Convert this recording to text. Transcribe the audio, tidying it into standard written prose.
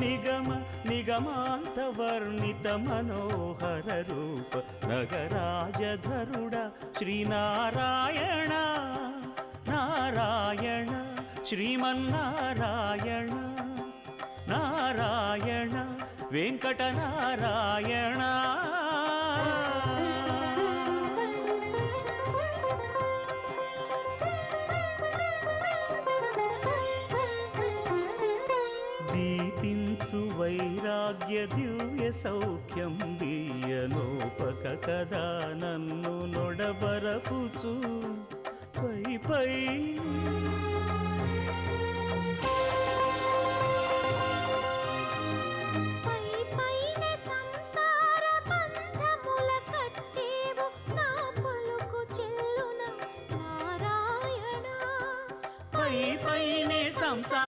నిగమ నిగమాంత వర్ణిత మనోహర రూప నగరాజధరుడ శ్రీనారాయణ నారాయణ శ్రీమన్నారాయణ నారాయణ వెంకటనారాయణ. దీపించు వైరాగ్య దివ్య సౌఖ్యం దీయనోపక కదా నన్ను నొడబరపుచు పై పై పైనే సంసార